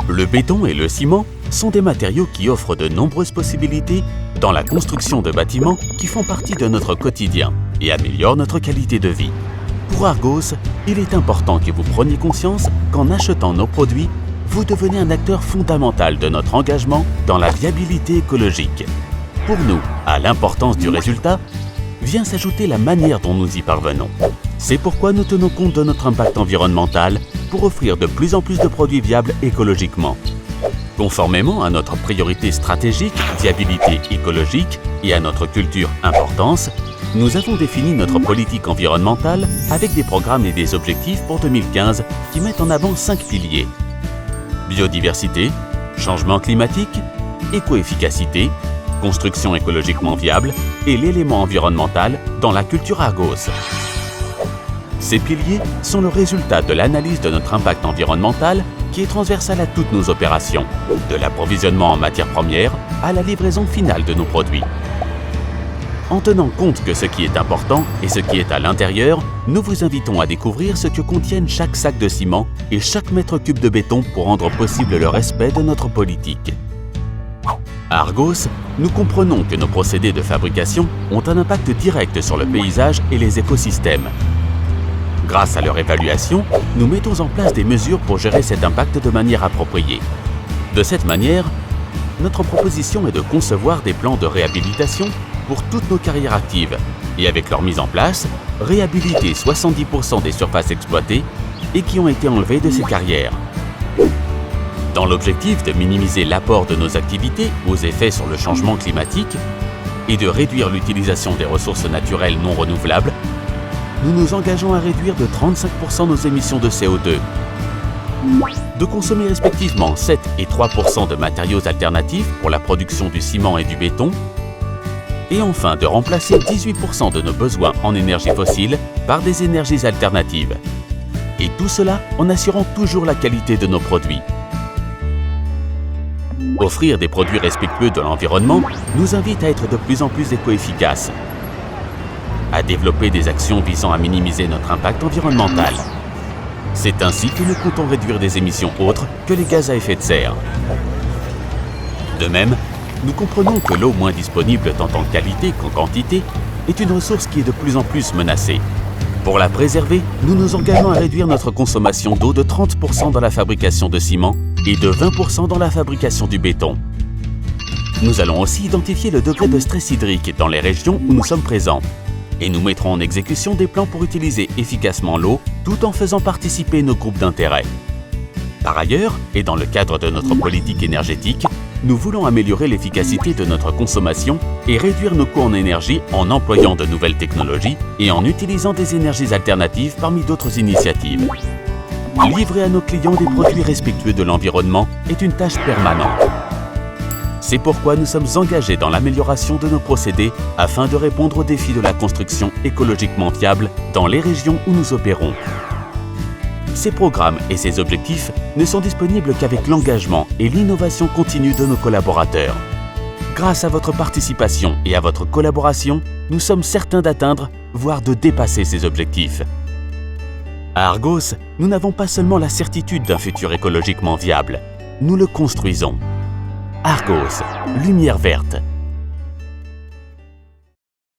Le béton et le ciment sont des matériaux qui offrent de nombreuses possibilités dans la construction de bâtiments qui font partie de notre quotidien et améliorent notre qualité de vie. Pour Argos, il est important que vous preniez conscience qu'en achetant nos produits, vous devenez un acteur fondamental de notre engagement dans la viabilité écologique. Pour nous, à l'importance du résultat, vient s'ajouter la manière dont nous y parvenons. C'est pourquoi nous tenons compte de notre impact environnemental pour offrir de plus en plus de produits viables écologiquement. Conformément à notre priorité stratégique, viabilité écologique, et à notre culture importance, nous avons défini notre politique environnementale avec des programmes et des objectifs pour 2015 qui mettent en avant 5 piliers. Biodiversité, changement climatique, éco-efficacité, construction écologiquement viable et l'élément environnemental dans la culture Argos. Ces piliers sont le résultat de l'analyse de notre impact environnemental qui est transversale à toutes nos opérations, de l'approvisionnement en matières premières à la livraison finale de nos produits. En tenant compte que ce qui est important et ce qui est à l'intérieur, nous vous invitons à découvrir ce que contiennent chaque sac de ciment et chaque mètre cube de béton pour rendre possible le respect de notre politique. À Argos, nous comprenons que nos procédés de fabrication ont un impact direct sur le paysage et les écosystèmes. Grâce à leur évaluation, nous mettons en place des mesures pour gérer cet impact de manière appropriée. De cette manière, notre proposition est de concevoir des plans de réhabilitation pour toutes nos carrières actives et avec leur mise en place, réhabiliter 70% des surfaces exploitées et qui ont été enlevées de ces carrières. Dans l'objectif de minimiser l'apport de nos activités aux effets sur le changement climatique et de réduire l'utilisation des ressources naturelles non renouvelables, nous nous engageons à réduire de 35% nos émissions de CO2, de consommer respectivement 7 et 3% de matériaux alternatifs pour la production du ciment et du béton, et enfin de remplacer 18% de nos besoins en énergie fossile par des énergies alternatives. Et tout cela en assurant toujours la qualité de nos produits. Offrir des produits respectueux de l'environnement nous invite à être de plus en plus éco-efficaces, à développer des actions visant à minimiser notre impact environnemental. C'est ainsi que nous comptons réduire des émissions autres que les gaz à effet de serre. De même, nous comprenons que l'eau moins disponible tant en qualité qu'en quantité est une ressource qui est de plus en plus menacée. Pour la préserver, nous nous engageons à réduire notre consommation d'eau de 30% dans la fabrication de ciment et de 20% dans la fabrication du béton. Nous allons aussi identifier le degré de stress hydrique dans les régions où nous sommes présents. Et nous mettrons en exécution des plans pour utiliser efficacement l'eau tout en faisant participer nos groupes d'intérêt. Par ailleurs, et dans le cadre de notre politique énergétique, nous voulons améliorer l'efficacité de notre consommation et réduire nos coûts en énergie en employant de nouvelles technologies et en utilisant des énergies alternatives parmi d'autres initiatives. Livrer à nos clients des produits respectueux de l'environnement est une tâche permanente. C'est pourquoi nous sommes engagés dans l'amélioration de nos procédés afin de répondre aux défis de la construction écologiquement viable dans les régions où nous opérons. Ces programmes et ces objectifs ne sont disponibles qu'avec l'engagement et l'innovation continue de nos collaborateurs. Grâce à votre participation et à votre collaboration, nous sommes certains d'atteindre, voire de dépasser ces objectifs. À Argos, nous n'avons pas seulement la certitude d'un futur écologiquement viable, nous le construisons. Argos, lumière verte.